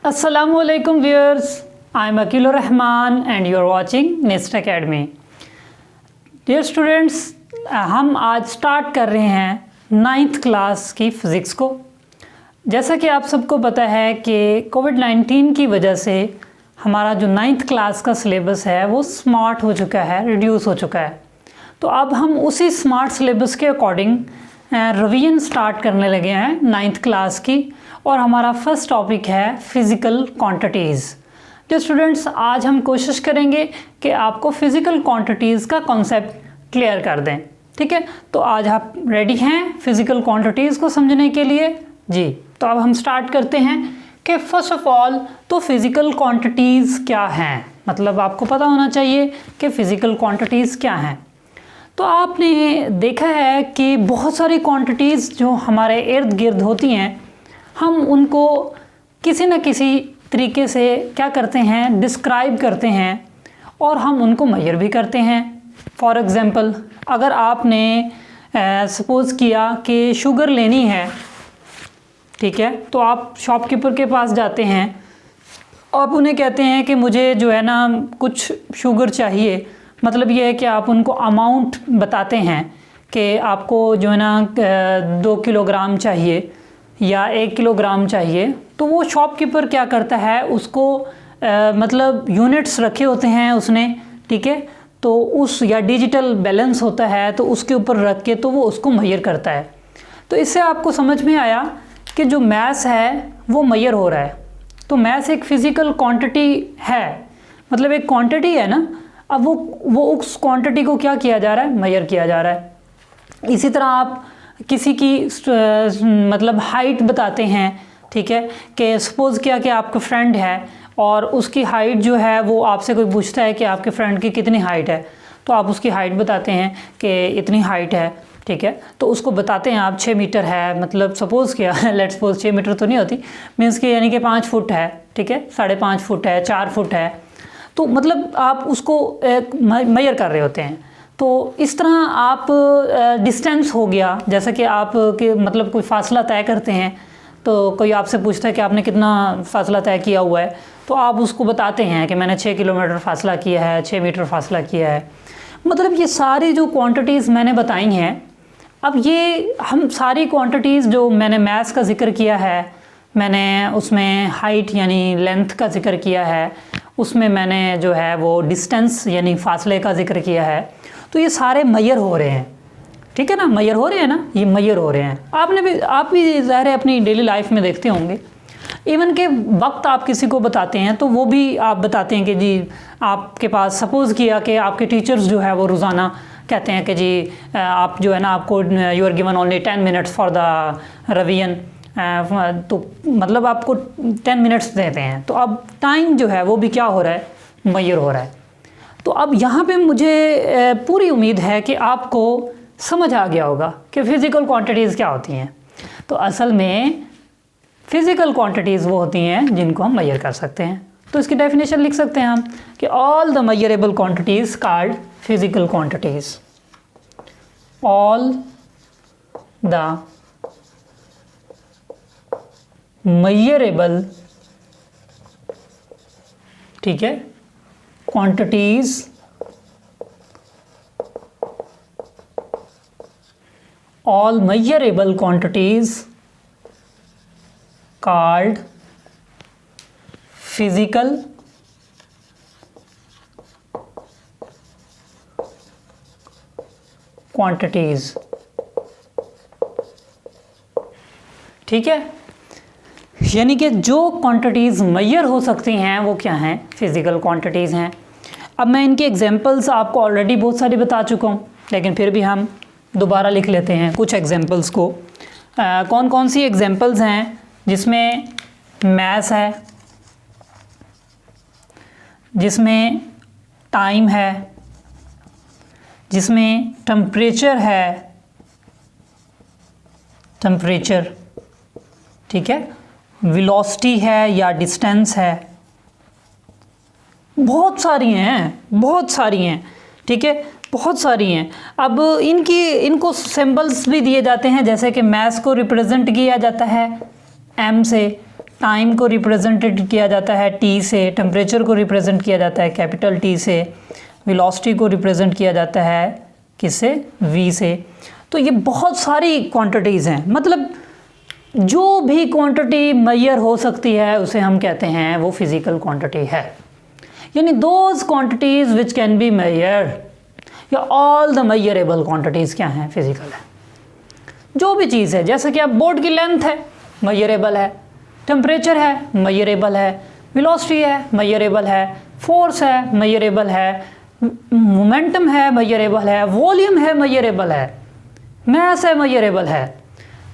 Assalamualaikum viewers, I am Akilur Rahman and you are watching Nest Academy. Dear students, हम आज start कर रहे हैं 9th क्लास की फ़िज़िक्स को। जैसा कि आप सबको पता है कि कोविड-19 की वजह से हमारा जो 9th क्लास का सिलेबस है वो स्मार्ट हो चुका है, रिड्यूस हो चुका है। तो अब हम उसी स्मार्ट सिलेबस के अकॉर्डिंग रिवीजन स्टार्ट करने लगे हैं 9th क्लास की, और हमारा फर्स्ट टॉपिक है फ़िज़िकल क्वांटिटीज़। जो स्टूडेंट्स, आज हम कोशिश करेंगे कि आपको फ़िज़िकल क्वांटिटीज़ का कॉन्सेप्ट क्लियर कर दें। ठीक है, तो आज आप रेडी हैं फ़िज़िकल क्वांटिटीज़ को समझने के लिए? जी, तो अब हम स्टार्ट करते हैं कि फ़र्स्ट ऑफ़ ऑल तो फ़िज़िकल क्वांटिटीज़ क्या हैं, मतलब आपको पता होना चाहिए कि फ़िज़िकल क्वांटिटीज़ क्या हैं। तो आपने देखा है कि बहुत सारी क्वांटिटीज़ जो हमारे इर्द गिर्द होती हैं, हम उनको किसी न किसी तरीके से क्या करते हैं, डिस्क्राइब करते हैं और हम उनको मेजर भी करते हैं। फॉर एग्ज़ाम्पल, अगर आपने सपोज़ किया कि शुगर लेनी है, ठीक है, तो आप शॉपकीपर के पास जाते हैं, आप उन्हें कहते हैं कि मुझे जो है ना कुछ शुगर चाहिए। मतलब ये है कि आप उनको अमाउंट बताते हैं कि आपको जो है ना 2 किलोग्राम चाहिए या 1 किलोग्राम चाहिए। तो वो शॉपकीपर क्या करता है, उसको मतलब यूनिट्स रखे होते हैं उसने, ठीक है, तो उस या डिजिटल बैलेंस होता है तो उसके ऊपर रख के तो वो उसको मेजर करता है। तो इससे आपको समझ में आया कि जो मैथ है वो मेजर हो रहा है। तो मैथ एक फ़िज़िकल क्वांटिटी है, मतलब एक क्वांटिटी है ना। अब वो उस क्वांटिटी को क्या किया जा रहा है, मेजर किया जा रहा है। इसी तरह आप किसी की मतलब हाइट बताते हैं, ठीक है, कि सपोज़ किया कि आपका फ्रेंड है और उसकी हाइट जो है वो आपसे कोई पूछता है कि आपके फ्रेंड की कितनी हाइट है, तो आप उसकी हाइट बताते हैं कि इतनी हाइट है, ठीक है, तो उसको बताते हैं आप 6 मीटर है। मतलब सपोज़ किया लेट्स सपोज 6 मीटर तो नहीं होती, मीन्स कि यानी कि 5 फुट है, ठीक है, 5.5 फुट है, 4 फुट है। तो मतलब आप उसको मेजर कर रहे होते हैं। तो इस तरह आप डिस्टेंस हो गया, जैसा कि आप के मतलब कोई फ़ासला तय करते हैं, तो कोई आपसे पूछता है कि आपने कितना फ़ासला तय किया हुआ है, तो आप उसको बताते हैं कि मैंने 6 किलोमीटर फ़ासला किया है, 6 मीटर फ़ासला किया है। मतलब ये सारी जो क्वांटिटीज़ मैंने बताई हैं, अब ये हम सारी क्वांटिटीज़ जो मैंने मैथ्स का ज़िक्र किया है, मैंने उसमें हाइट यानी लेंथ का ज़िक्र किया है, उसमें मैंने जो है वो डिस्टेंस यानी फ़ासले का ज़िक्र किया है, तो ये सारे मेजर हो रहे हैं। ठीक है ना, मेजर हो रहे हैं ना, ये मेजर हो रहे हैं। आप भी ज़ाहिर है अपनी डेली लाइफ में देखते होंगे। इवन के वक्त आप किसी को बताते हैं तो वो भी आप बताते हैं कि जी आपके पास सपोज़ किया कि आपके टीचर्स जो है वो रोज़ाना कहते हैं कि जी आप जो है ना आपको you are given only 10 minutes for the revision, तो मतलब आपको 10 मिनट्स देते हैं। तो अब टाइम जो है वो भी क्या हो रहा है, मेजर हो रहा है। तो अब यहाँ पे मुझे पूरी उम्मीद है कि आपको समझ आ गया होगा कि फ़िज़िकल क्वांटिटीज़ क्या होती हैं। तो असल में फ़िज़िकल क्वांटिटीज़ वो होती हैं जिनको हम मेजर कर सकते हैं। तो इसकी डेफिनेशन लिख सकते हैं हम कि all the measurable quantities called physical quantities. All the measurable, ठीक है, quantities all measurable quantities called physical quantities। ठीक है, यानी कि जो क्वांटिटीज़ मेजर हो सकती हैं वो क्या हैं, फिज़िकल क्वांटिटीज़ हैं। अब मैं इनके एग्जांपल्स आपको ऑलरेडी बहुत सारी बता चुका हूँ, लेकिन फिर भी हम दोबारा लिख लेते हैं कुछ एग्जांपल्स को। कौन कौन सी एग्जांपल्स हैं जिसमें मैथ्स है, जिसमें टाइम है, जिसमें टेम्परेचर है, टेम्परेचर, ठीक है, वेलोसिटी है या डिस्टेंस है। बहुत सारी हैं, ठीक है, बहुत सारी हैं। अब इनको सिंबल्स भी दिए जाते हैं, जैसे कि मैथ्स को रिप्रेजेंट किया जाता है एम से, टाइम को रिप्रेजेंटेड किया जाता है टी से, टेम्परेचर को रिप्रेजेंट किया जाता है कैपिटल टी से, वेलोसिटी को रिप्रेजेंट किया जाता है किससे, वी से। तो ये बहुत सारी क्वांटिटीज़ हैं, मतलब जो भी क्वांटिटी मेजर हो सकती है उसे हम कहते हैं वो फिज़िकल क्वांटिटी है। यानी those quantities which can be measured, या ऑल द मेजरेबल क्वांटिटीज़ क्या हैं, फिज़िकल है। जो भी चीज़ है, जैसे कि अब बोर्ड की लेंथ है, मेजरेबल है, टेम्परेचर है, मेजरेबल है, वेलोसिटी है, मेजरेबल है, फोर्स है, मेजरेबल है, मोमेंटम है, मेजरेबल है, वॉल्यूम है, मेजरेबल है, मैस है, मेजरेबल है।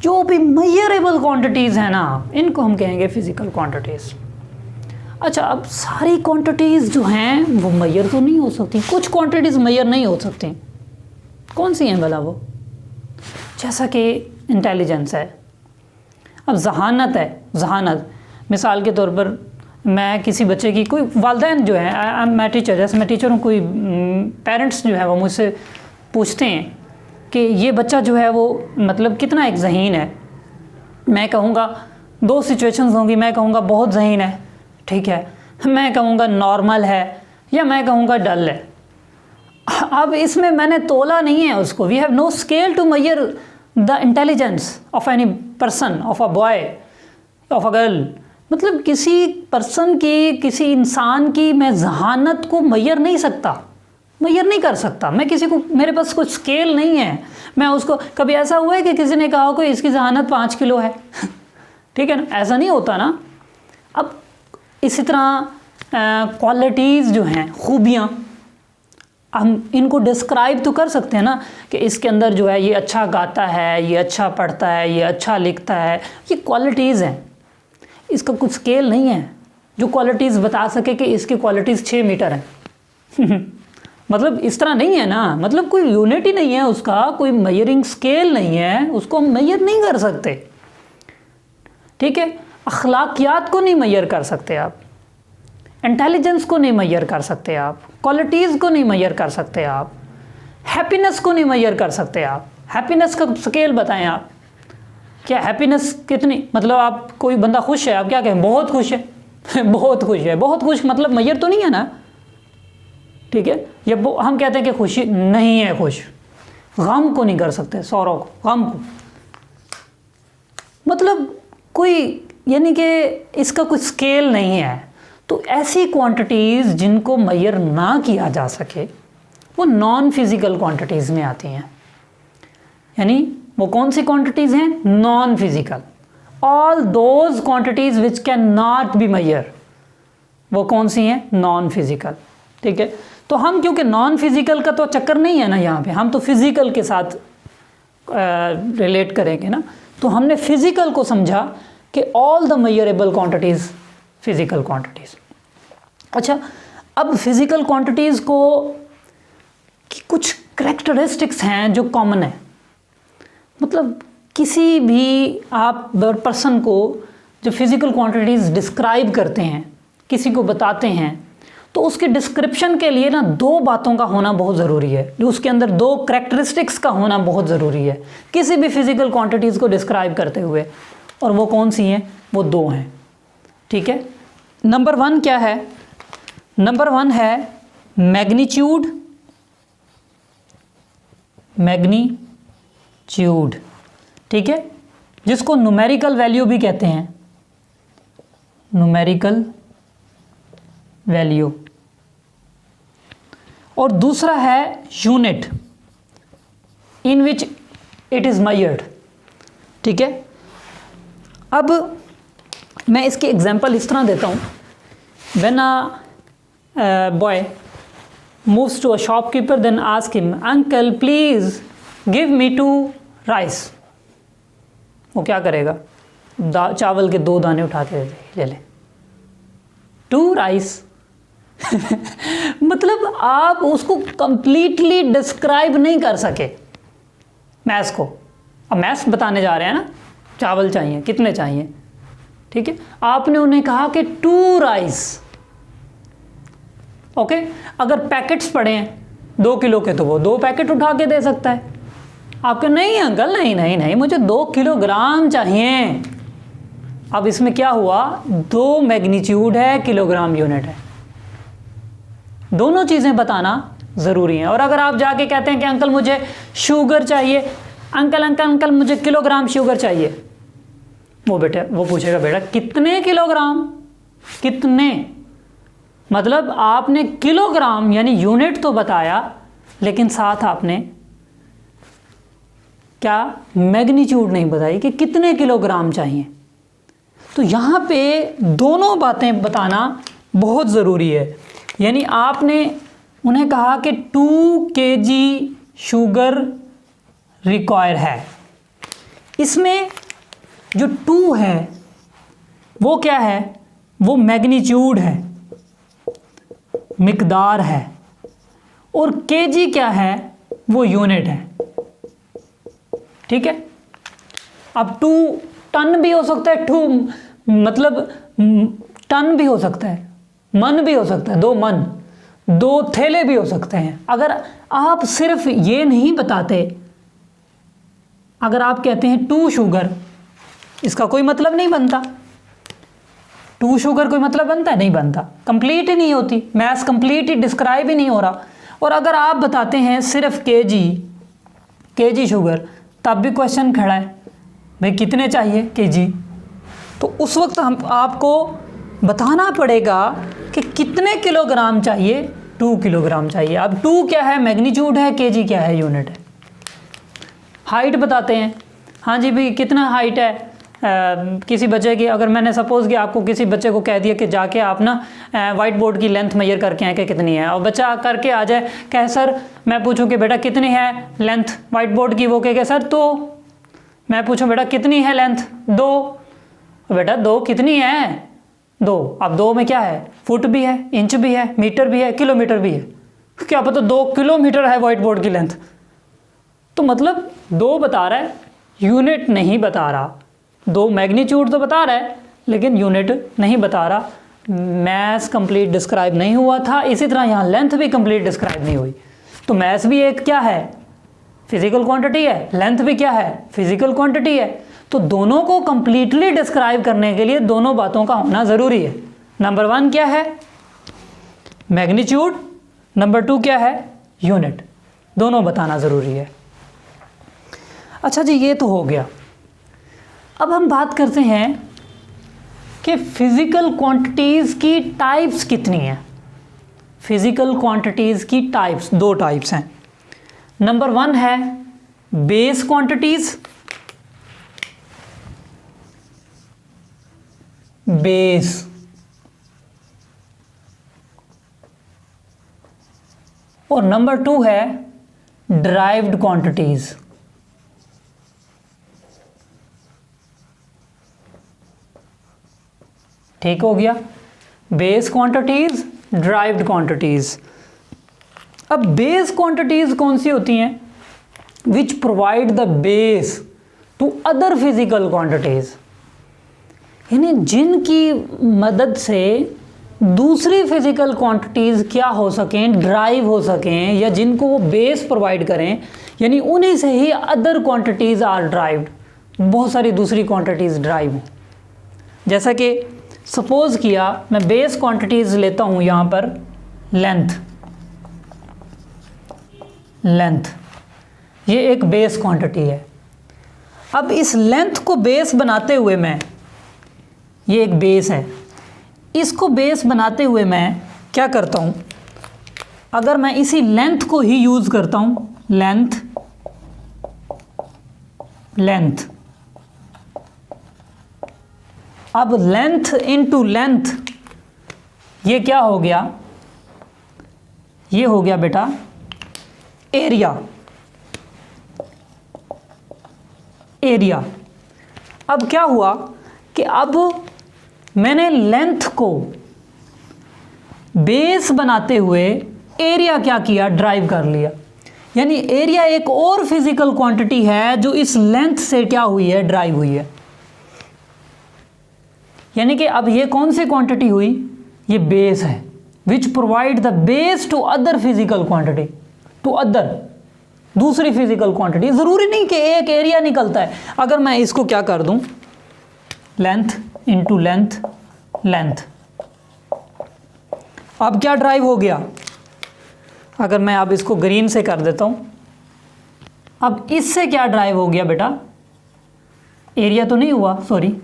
जो भी मेजरेबल क्वांटिटीज़ हैं ना, इनको हम कहेंगे फिज़िकल क्वांटिटीज़। अच्छा, अब सारी क्वांटिटीज़ जो हैं वो मेजर तो नहीं हो सकती, कुछ क्वांटिटीज़ मेजर नहीं हो सकती। कौन सी हैं भला वो? जैसा कि इंटेलिजेंस है, अब जहानत है, जहानत मिसाल के तौर पर मैं किसी बच्चे की, कोई वालिदैन जो है, मैं टीचर, जैसे मैं टीचर हूँ, कोई पेरेंट्स जो है वो मुझसे पूछते हैं कि ये बच्चा जो है वो मतलब कितना एक ज़हीन है। मैं कहूँगा, दो सिचुएशंस होंगी, मैं कहूँगा बहुत ज़हीन है, ठीक है, मैं कहूँगा नॉर्मल है, या मैं कहूँगा डल है। अब इसमें मैंने तोला नहीं है उसको, we have no scale to measure the intelligence of any person, of a boy, of a girl. मतलब किसी पर्सन की, किसी इंसान की मैं जहानत को मेजर नहीं सकता, मेजर नहीं कर सकता मैं किसी को, मेरे पास कोई स्केल नहीं है। मैं उसको, कभी ऐसा हुआ है कि किसी ने कहा कि इसकी जहानत 5 किलो है ठीक है ना, ऐसा नहीं होता ना। अब इसी तरह क्वालिटीज़ जो हैं, खूबियाँ, हम इनको डिस्क्राइब तो कर सकते हैं ना कि इसके अंदर जो है ये अच्छा गाता है, ये अच्छा पढ़ता है, ये अच्छा लिखता है, ये क्वालिटीज़ हैं। इसका कुछ स्केल नहीं है जो क्वालिटीज़ बता सके कि इसकी क्वालिटीज़ 6 मीटर है मतलब इस तरह नहीं है ना, मतलब कोई यूनिट ही नहीं है उसका, कोई मेजरिंग स्केल नहीं है, उसको हम मेजर नहीं कर सकते, ठीक है। अखलाकियात को नहीं मेजर कर सकते आप, इंटेलिजेंस को नहीं मेजर कर सकते आप, क्वालिटीज़ को नहीं मेजर कर सकते आप, हैप्पीनेस को नहीं मेजर कर सकते आप। हैप्पीनेस का स्केल बताएं आप, क्या हैप्पीनेस कितनी, मतलब आप, कोई बंदा खुश है, आप क्या कहें, बहुत खुश है बहुत खुश है, बहुत खुश मतलब मेजर तो नहीं है ना, ठीक है। ये हम कहते हैं कि खुशी नहीं है खुश। गम को नहीं कर सकते, सौरों को, गम को, मतलब कोई, यानी कि इसका कोई स्केल नहीं है। तो ऐसी क्वांटिटीज़ जिनको मेजर ना किया जा सके वो नॉन फिज़िकल क्वांटिटीज़ में आती हैं। यानी वो कौन सी क्वांटिटीज़ हैं? Non physical. All those quantities which can not be measured, वो कौन सी हैं? नॉन फिज़िकल, ठीक है। तो हम, क्योंकि नॉन फिज़िकल का तो चक्कर नहीं है ना यहाँ पे, हम तो फिज़िकल के साथ रिलेट करेंगे ना, तो हमने फिज़िकल को समझा कि all the measurable quantities physical quantities. अच्छा, अब फिज़िकल क्वांटिटीज़ को की कुछ करैक्टरिस्टिक्स हैं जो कॉमन है, मतलब किसी भी आप पर्सन को जो फिज़िकल क्वांटिटीज़ डिस्क्राइब करते हैं, किसी को बताते हैं, तो उसके डिस्क्रिप्शन के लिए ना दो बातों का होना बहुत ज़रूरी है, जो उसके अंदर दो करैक्टरिस्टिक्स का होना बहुत ज़रूरी है किसी भी फिज़िकल क्वांटिटीज़ को डिस्क्राइब करते हुए। और वो कौन सी हैं? वो दो हैं, ठीक है। नंबर 1 क्या है? नंबर 1 है मैग्नीट्यूड, मैग्नीट्यूड, ठीक है, जिसको न्यूमेरिकल वैल्यू भी कहते हैं, न्यूमेरिकल वैल्यू। और दूसरा है unit in which it is measured, ठीक है। अब मैं इसकी एग्जांपल इस तरह देता हूँ, when a boy moves to a shopkeeper then ask him uncle please give me 2 rice. वो क्या करेगा? चावल के 2 दाने उठा के ले ले, 2 राइस मतलब आप उसको कंप्लीटली डिस्क्राइब नहीं कर सके मैथ्स को। अब मैथ्स बताने जा रहे हैं ना, चावल चाहिए, कितने चाहिए, ठीक है। आपने उन्हें कहा कि 2 राइस, ओके। अगर पैकेट्स पड़े हैं 2 किलो के तो वो 2 पैकेट उठा के दे सकता है। आपके नहीं अंकल, नहीं नहीं नहीं, मुझे 2 किलोग्राम चाहिए। अब इसमें क्या हुआ, 2 मैग्नीट्यूड है, किलोग्राम यूनिट है। दोनों चीज़ें बताना ज़रूरी है। और अगर आप जाके कहते हैं कि अंकल मुझे शुगर चाहिए, अंकल मुझे किलोग्राम शुगर चाहिए, वो पूछेगा बेटा कितने किलोग्राम, कितने, मतलब आपने किलोग्राम यानी यूनिट तो बताया, लेकिन साथ आपने क्या मैग्नीट्यूड नहीं बताई कि कितने किलोग्राम चाहिए। तो यहाँ पे दोनों बातें बताना बहुत ज़रूरी है। यानी आपने उन्हें कहा कि 2 kg शुगर रिक्वायर है, इसमें जो 2 है वो क्या है, वो मैग्नीट्यूड है, मिकदार है, और kg क्या है, वो यूनिट है। ठीक है। अब 2 टन भी हो सकता है, 2 मतलब टन भी हो सकता है, मन भी हो सकता है, 2 मन, 2 थैले भी हो सकते हैं। अगर आप सिर्फ ये नहीं बताते, अगर आप कहते हैं 2 शुगर, इसका कोई मतलब नहीं बनता। 2 शुगर कोई मतलब बनता है, नहीं बनता, कंप्लीट ही नहीं होती, मैथ्स कंप्लीट ही डिस्क्राइब ही नहीं हो रहा। और अगर आप बताते हैं सिर्फ केजी शुगर, तब भी क्वेश्चन खड़ा है, भाई कितने चाहिए केजी। तो उस वक्त हम आपको बताना पड़ेगा कि कितने किलोग्राम चाहिए, 2 किलोग्राम चाहिए। अब 2 क्या है, मैग्नीट्यूड है, केजी क्या है, यूनिट है। हाइट बताते हैं, हाँ जी भाई कितना हाइट है किसी बच्चे की, अगर मैंने सपोज़ कि आपको किसी बच्चे को कह दिया कि जाके आप ना वाइट बोर्ड की लेंथ मेजर करके आए कि कितनी है, और बच्चा करके आ जाए, कहे सर, मैं पूछूं कि बेटा कितनी है लेंथ वाइट बोर्ड की, वो कहे सर 2, मैं पूछूं बेटा कितनी है लेंथ, 2, बेटा 2 कितनी है, 2। अब 2 में क्या है, फुट भी है, इंच भी है, मीटर भी है, किलोमीटर भी है, क्या पता 2 किलोमीटर है वाइट बोर्ड की लेंथ। तो मतलब 2 बता रहा है, यूनिट नहीं बता रहा। 2 मैग्नीट्यूड तो बता रहा है, लेकिन यूनिट नहीं बता रहा। मैथ्स कंप्लीट डिस्क्राइब नहीं हुआ था, इसी तरह यहाँ लेंथ भी कंप्लीट डिस्क्राइब नहीं हुई। तो मैथ्स भी एक क्या है, फिजिकल क्वांटिटी है, लेंथ भी क्या है, फिजिकल क्वांटिटी है। तो दोनों को कंप्लीटली डिस्क्राइब करने के लिए दोनों बातों का होना ज़रूरी है। नंबर 1 क्या है, मैग्नीट्यूड, नंबर 2 क्या है, यूनिट, दोनों बताना ज़रूरी है। अच्छा जी, ये तो हो गया। अब हम बात करते हैं कि फिज़िकल क्वांटिटीज़ की टाइप्स कितनी हैं। फिज़िकल क्वांटिटीज़ की टाइप्स 2 टाइप्स हैं। नंबर 1 है बेस क्वांटिटीज़, बेस, और नंबर 2 है ड्राइव्ड क्वांटिटीज़। ठीक हो गया, बेस क्वांटिटीज़, ड्राइव्ड क्वांटिटीज़। अब बेस क्वांटिटीज़ कौन सी होती हैं, which provide the base to other physical quantities, यानी जिनकी मदद से दूसरी फिजिकल क्वांटिटीज़ क्या हो सकें, ड्राइव हो सकें, या जिनको वो बेस प्रोवाइड करें, यानी उन्हीं से ही अदर क्वांटिटीज़ आर ड्राइव्ड, बहुत सारी दूसरी क्वांटिटीज़ ड्राइव हों। जैसा कि सपोज़ किया, मैं बेस क्वांटिटीज़ लेता हूँ यहाँ पर, लेंथ, ये एक बेस क्वांटिटी है। अब इस लेंथ को बेस बनाते हुए मैं, ये एक बेस है, इसको बेस बनाते हुए मैं क्या करता हूँ, अगर मैं इसी लेंथ को ही यूज़ करता हूँ, लेंथ, अब लेंथ इनटू लेंथ, ये क्या हो गया, ये हो गया बेटा एरिया। अब क्या हुआ कि अब मैंने लेंथ को बेस बनाते हुए एरिया क्या किया, ड्राइव कर लिया। यानी एरिया एक और फिजिकल क्वांटिटी है जो इस लेंथ से क्या हुई है, ड्राइव हुई है। यानी कि अब ये कौन सी क्वांटिटी हुई, ये बेस है, which provide the base to other physical quantity, to other, दूसरी फिजिकल क्वांटिटी। ज़रूरी नहीं कि एक एरिया निकलता है। अगर मैं इसको क्या कर दूं, लेंथ इंटू लेंथ लेंथ। अब क्या ड्राइव हो गया, अगर मैं अब इसको ग्रीन से कर देता हूँ, अब इससे क्या ड्राइव हो गया बेटा, एरिया तो नहीं हुआ, सॉरी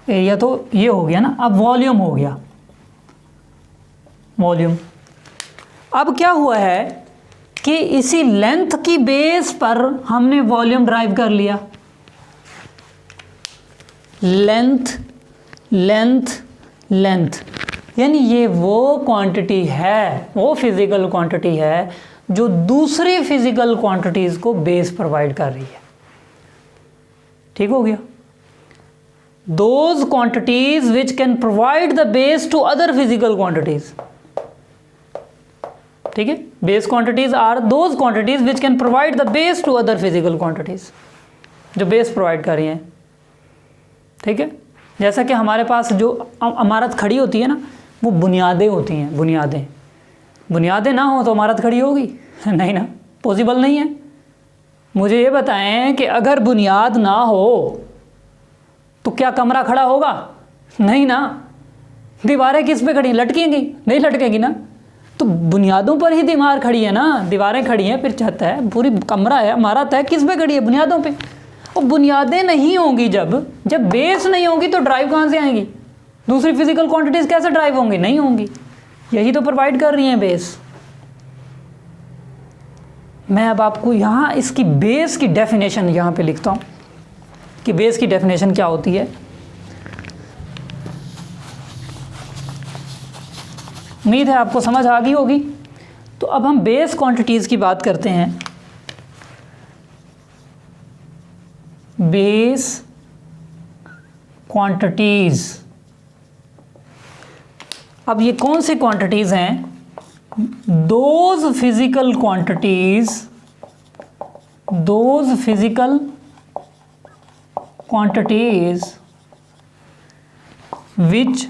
एरिया तो ये हो गया ना, अब वॉल्यूम हो गया, वॉल्यूम। अब क्या हुआ है कि इसी लेंथ की बेस पर हमने वॉल्यूम ड्राइव कर लिया, लेंथ लेंथ लेंथ, यानी ये वो क्वांटिटी है, वो फिजिकल क्वांटिटी है जो दूसरी फिजिकल क्वांटिटीज़ को बेस प्रोवाइड कर रही है। ठीक हो गया। Those quantities which can provide the base to other physical quantities. ठीक है, base quantities are those quantities which can provide the base to other physical quantities, जो बेस प्रोवाइड कर रही हैं। ठीक है, जैसा कि हमारे पास जो इमारत खड़ी होती है ना, वो बुनियादें होती हैं, बुनियादें। बुनियादें ना हो तो इमारत खड़ी होगी नहीं ना, पॉसिबल नहीं है। मुझे ये बताएं कि अगर बुनियाद ना हो तो क्या कमरा खड़ा होगा? नहीं ना। दीवारें किस पे खड़ी, लटकेंगी? नहीं लटकेंगी ना। तो बुनियादों पर ही दीवार खड़ी है ना, दीवारें खड़ी हैं, फिर छत है, पूरी कमरा है, इमारत है, किस पे खड़ी है? बुनियादों पे। और बुनियादें नहीं होंगी, जब बेस नहीं होगी तो ड्राइव कहाँ से आएंगी? दूसरी फिजिकल क्वांटिटीज कैसे ड्राइव होंगी? नहीं होंगी। यही तो प्रोवाइड कर रही हैं बेस। मैं अब आपको यहाँ इसकी बेस की डेफिनेशन यहाँ पे लिखता हूँ कि बेस की डेफिनेशन क्या होती है। उम्मीद है आपको समझ आ गई होगी। तो अब हम बेस क्वांटिटीज़ की बात करते हैं। बेस क्वांटिटीज़, अब ये कौन सी क्वांटिटीज़ हैं? Those physical quantities, those physical quantities which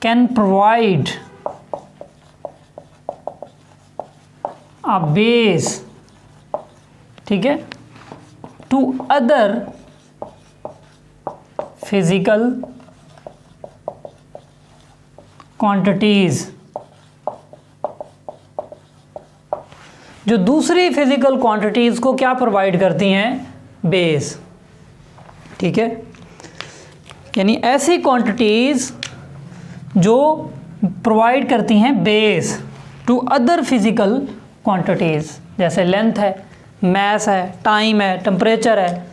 can provide a base, ठीक है, to other physical quantities, जो दूसरी फिजिकल क्वांटिटीज़ को क्या प्रोवाइड करती हैं? बेस। ठीक है, यानी ऐसी क्वांटिटीज़ जो प्रोवाइड करती हैं base to other physical quantities, जैसे लेंथ है, मास है, टाइम है, टेम्परेचर है।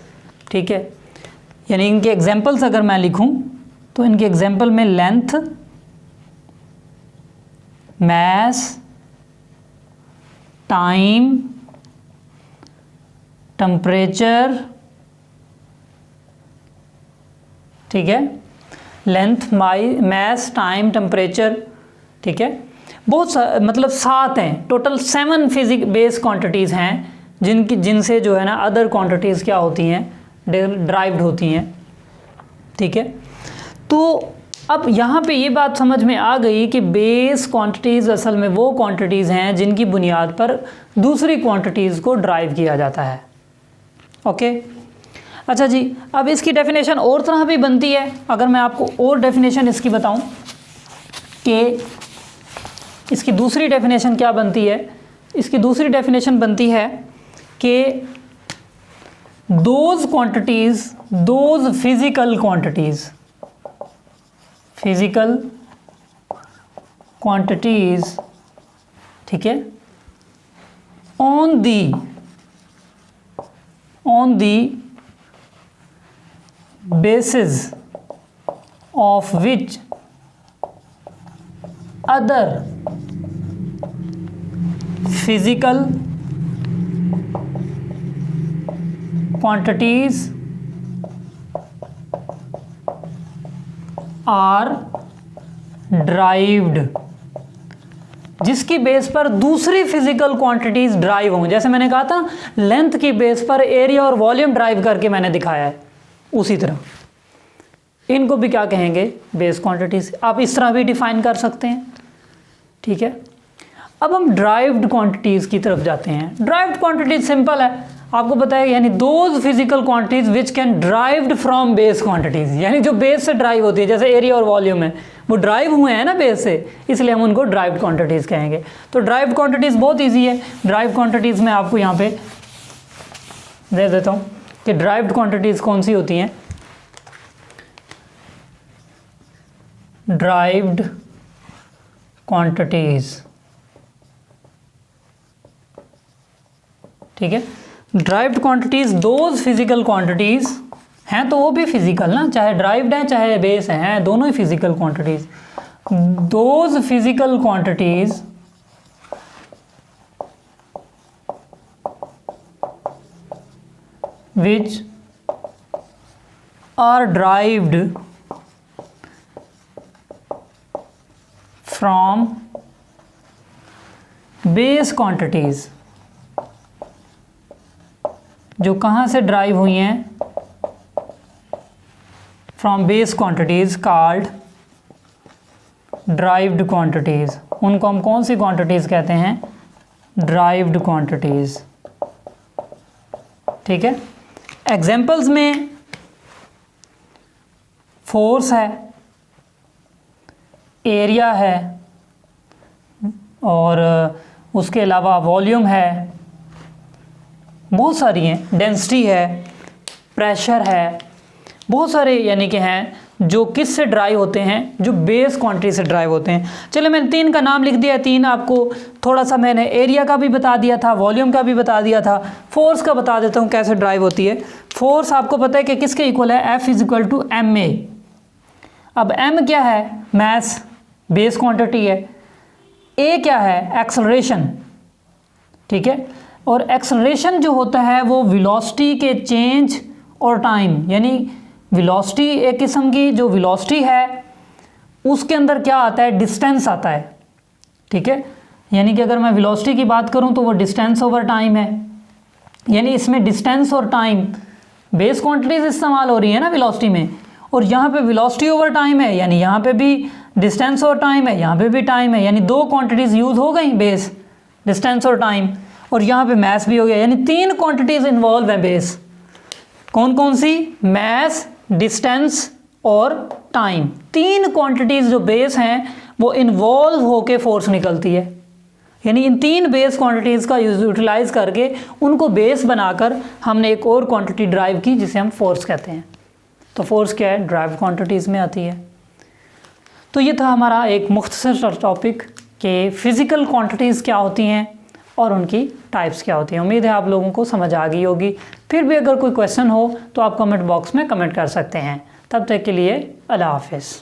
ठीक है, यानी इनके एग्जांपल्स अगर मैं लिखूं तो इनके एग्जांपल में लेंथ, मास, टाइम, टेम्परेचर, ठीक है, लेंथ, मास, टाइम, टेम्परेचर। ठीक है, बहुत मतलब 7 हैं, टोटल 7 बेस क्वांटिटीज़ हैं जिनसे जो है ना अदर क्वांटिटीज़ क्या होती हैं? ड्राइव्ड होती हैं। ठीक है, तो अब यहाँ पे ये बात समझ में आ गई कि बेस क्वांटिटीज़ असल में वो क्वांटिटीज़ हैं जिनकी बुनियाद पर दूसरी क्वांटिटीज़ को ड्राइव किया जाता है। ओके, अच्छा जी, अब इसकी डेफिनेशन और तरह भी बनती है। अगर मैं आपको और डेफिनेशन इसकी बताऊं कि इसकी दूसरी डेफिनेशन क्या बनती है? इसकी दूसरी डेफिनेशन बनती है कि those quantities, those physical quantities, physical quantities, ठीक है, on the basis of which other physical quantities are derived, जिसकी बेस पर दूसरी फिजिकल क्वांटिटीज ड्राइव हों। जैसे मैंने कहा था लेंथ की बेस पर एरिया और वॉल्यूम ड्राइव करके मैंने दिखाया है, उसी तरह इनको भी क्या कहेंगे? Base quantities. आप इस तरह भी डिफाइन कर सकते हैं। ठीक है, अब हम ड्राइव्ड क्वांटिटीज़ की तरफ जाते हैं। ड्राइव्ड क्वांटिटीज सिंपल है, आपको पता है, यानी those physical quantities which can derived from base quantities, यानी जो बेस से ड्राइव होती है, जैसे एरिया और वॉल्यूम है वो ड्राइव हुए हैं ना बेस से, इसलिए हम उनको ड्राइव्ड क्वांटिटीज कहेंगे। तो ड्राइव्ड क्वांटिटीज बहुत ईजी है। ड्राइव्ड क्वांटिटीज में आपको यहाँ पे दे देता हूँ कि ड्राइव्ड क्वांटिटीज कौन सी होती हैं। ड्राइव्ड क्वांटिटीज, ठीक है। Derived quantities those physical quantities हैं, तो वो भी फिजिकल ना, चाहे ड्राइव्ड है चाहे बेस हैं, दोनों ही physical quantities. Those physical quantities which are derived from base quantities, जो कहाँ से ड्राइव हुई हैं, from base quantities called derived quantities. उनको हम कौन सी क्वांटिटीज कहते हैं? ड्राइव्ड क्वांटिटीज, ठीक है। एग्जाम्पल्स में फोर्स है, एरिया है, और उसके अलावा वॉल्यूम है, बहुत सारी हैं, डेंसिटी है, प्रेशर है, बहुत सारे यानी कि हैं जो किस से ड्राइव होते हैं, जो बेस क्वांटिटी से ड्राइव होते हैं। चलो मैंने 3 का नाम लिख दिया, 3 आपको थोड़ा सा मैंने एरिया का भी बता दिया था, वॉल्यूम का भी बता दिया था, फोर्स का बता देता हूँ कैसे ड्राइव होती है। फोर्स आपको पता है कि किसके इक्वल है? F = ma। अब m क्या है? मास, बेस क्वांटिटी है। a क्या है? एक्सेलरेशन, ठीक है। और एक्सेलरेशन जो होता है वो वेलोसिटी के चेंज और टाइम, यानी वेलोसिटी एक किस्म की जो वेलोसिटी है उसके अंदर क्या आता है? डिस्टेंस आता है, ठीक है। यानी कि अगर मैं वेलोसिटी की बात करूं तो वो डिस्टेंस ओवर टाइम है, यानी इसमें डिस्टेंस और टाइम बेस क्वांटिटीज इस्तेमाल हो रही है ना वेलोसिटी में, और यहाँ पे वेलोसिटी ओवर टाइम है, यानी यहाँ पे भी डिस्टेंस और टाइम है, यहाँ पे भी टाइम है, यानी 2 क्वांटिटीज़ यूज़ हो गई, बेस, डिस्टेंस और टाइम, और यहाँ पे मैस भी हो गया, यानी 3 क्वांटिटीज़ इन्वॉल्व हैं बेस। कौन कौन सी? मैस, डिस्टेंस और टाइम। 3 क्वांटिटीज़ जो बेस हैं वो इन्वॉल्व होके फोर्स निकलती है, यानी इन 3 बेस क्वांटिटीज़ का यूटिलाइज करके उनको बेस बनाकर हमने एक और क्वांटिटी ड्राइव की जिसे हम फोर्स कहते हैं। तो फोर्स क्या है? ड्राइव क्वांटिटीज़ में आती है। तो ये था हमारा एक मुख्तसर टॉपिक कि फ़िज़िकल क्वांटिटीज़ क्या होती हैं और उनकी टाइप्स क्या होती हैं। उम्मीद है आप लोगों को समझ आ गई होगी। फिर भी अगर कोई क्वेश्चन हो तो आप कमेंट बॉक्स में कमेंट कर सकते हैं। तब तक के लिए अल्लाह हाफ़िज़।